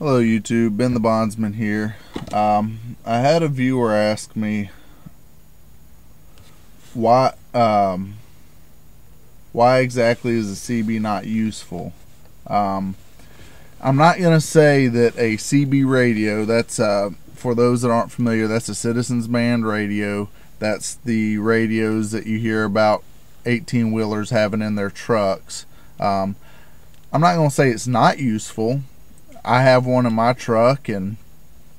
Hello YouTube, Ben the Bondsman here. I had a viewer ask me why exactly is a CB not useful. I'm not going to say that a CB radio, that's for those that aren't familiar, that's a citizens band radio. That's the radios that you hear about 18-wheelers having in their trucks. I'm not going to say it's not useful. I have one in my truck, and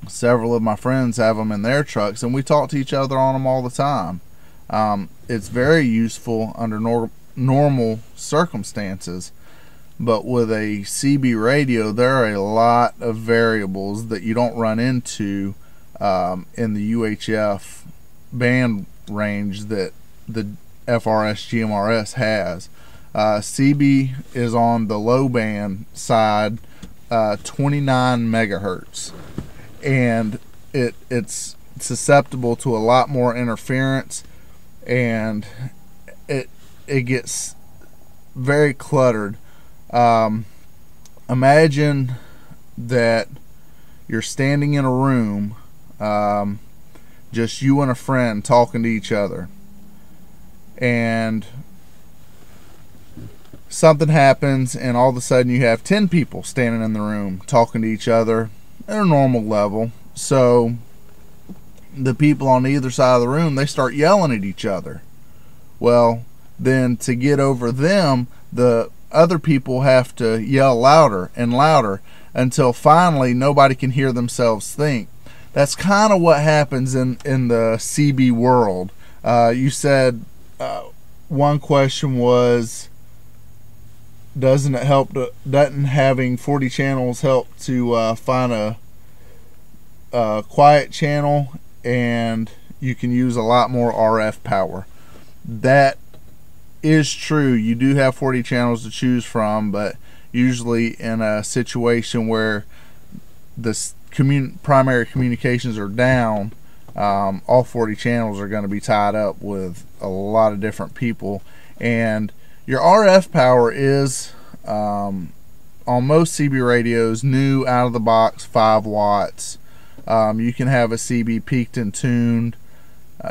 several of my friends have them in their trucks, and we talk to each other on them all the time. It's very useful under normal circumstances, but with a CB radio, there are a lot of variables that you don't run into in the UHF band range that the FRS GMRS has. CB is on the low band side, 29 megahertz, and it's susceptible to a lot more interference, and it gets very cluttered. Imagine that you're standing in a room, just you and a friend talking to each other, and something happens, and all of a sudden you have 10 people standing in the room talking to each other at a normal level. So the people on either side of the room, they start yelling at each other. Well, then to get over them, the other people have to yell louder and louder until finally nobody can hear themselves think. That's kind of what happens in the CB world. You said one question was, doesn't having 40 channels help to find a quiet channel, and you can use a lot more RF power? That is true. You do have 40 channels to choose from, but usually in a situation where the primary communications are down, all 40 channels are going to be tied up with a lot of different people. And your RF power is, on most CB radios, new out of the box, 5 watts. You can have a CB peaked and tuned,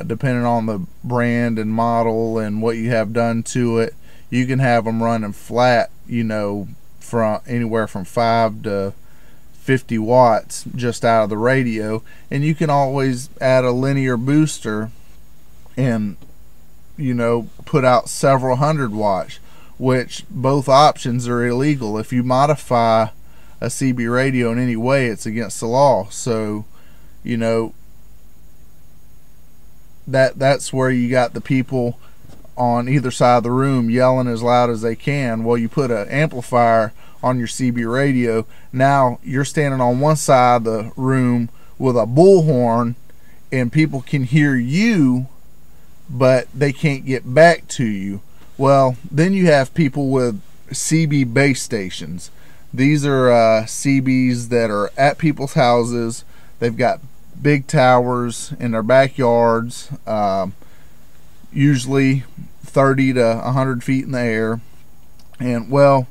depending on the brand and model and what you have done to it. You can have them running flat, from anywhere from 5 to 50 watts just out of the radio, and you can always add a linear booster and put out several hundred watts, which both options are illegal. If you modify a CB radio in any way, it's against the law. So that's where you got the people on either side of the room yelling as loud as they can. Well, you put an amplifier on your CB radio, now you're standing on one side of the room with a bullhorn, and people can hear you, but they can't get back to you. Well, then you have people with CB base stations. These are CBs that are at people's houses. They've got big towers in their backyards, usually 30 to 100 feet in the air, and well,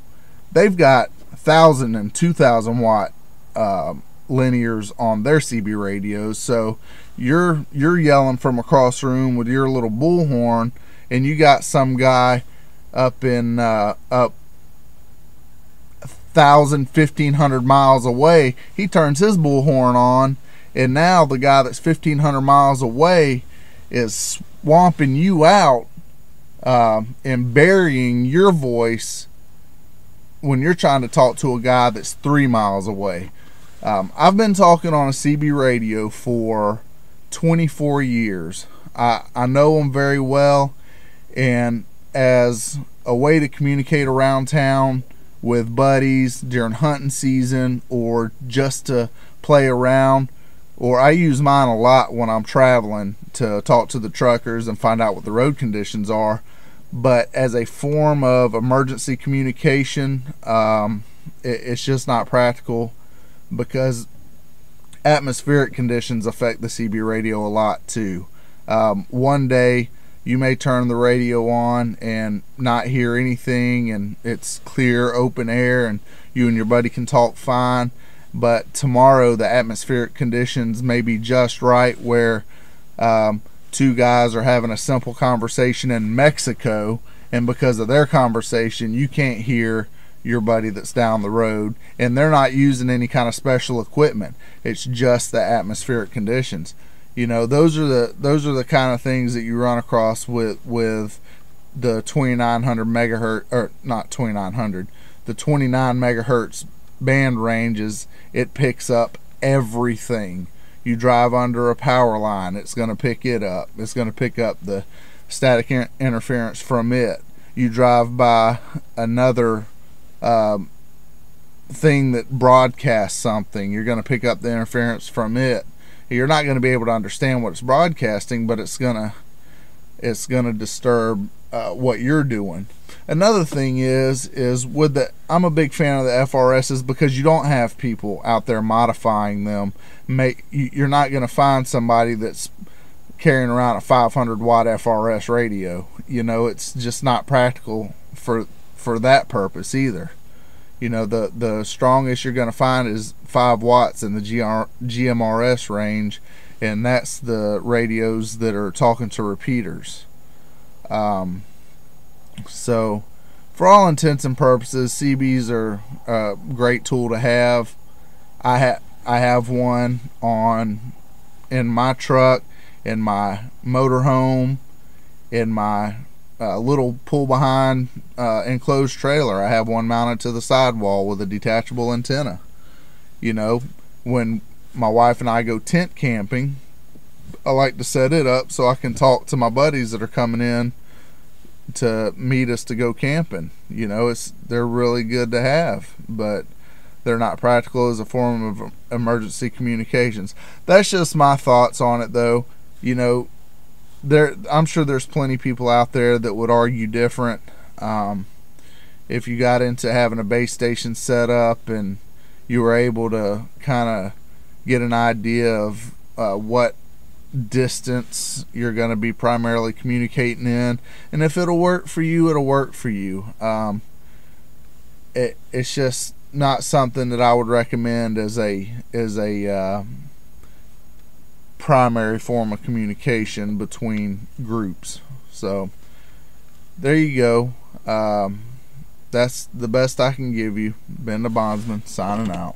they've got 1,000 and 2,000 watt linears on their CB radios. So you're yelling from across the room with your little bullhorn, and you got some guy up 1,000, 1,500 miles away. He turns his bullhorn on, and now the guy that's 1,500 miles away is swamping you out and burying your voice when you're trying to talk to a guy that's 3 miles away. I've been talking on a CB radio for 24 years. I know them very well, and as a way to communicate around town with buddies during hunting season, or just to play around, or I use mine a lot when I'm traveling to talk to the truckers and find out what the road conditions are. But as a form of emergency communication, it's just not practical, because atmospheric conditions affect the CB radio a lot too. One day you may turn the radio on and not hear anything, and it's clear open air and you and your buddy can talk fine. but tomorrow the atmospheric conditions may be just right where two guys are having a simple conversation in Mexico, and because of their conversation you can't hear your buddy that's down the road, and they're not using any kind of special equipment. It's just the atmospheric conditions. You know, those are the kind of things that you run across with the 2900 megahertz, or not 2900, the 29 megahertz band ranges. It picks up everything. You drive under a power line, it's going to pick it up. It's going to pick up the static interference from it. You drive by another thing that broadcasts something, you're going to pick up the interference from it. You're not going to be able to understand what it's broadcasting, but it's going to disturb what you're doing. Another thing is with the, I'm a big fan of the FRSs because you don't have people out there modifying them. You're not going to find somebody that's carrying around a 500 watt FRS radio. You know, it's just not practical for that purpose either. You know, the strongest you're going to find is 5 watts in the GMRS range, and that's the radios that are talking to repeaters. So for all intents and purposes, CBs are a great tool to have. I have one in my truck, in my motorhome, in my little pull behind enclosed trailer. I have one mounted to the sidewall with a detachable antenna. You know, when my wife and I go tent camping, I like to set it up so I can talk to my buddies that are coming in to meet us to go camping. You know, they're really good to have, but they're not practical as a form of emergency communications. That's just my thoughts on it, though. You know, I'm sure there's plenty of people out there that would argue different. If you got into having a base station set up and you were able to kind of get an idea of what distance you're going to be primarily communicating in, and if it'll work for you, it'll work for you. It's just not something that I would recommend as a primary form of communication between groups. So there you go. That's the best I can give you. Ben the Bondsman signing out.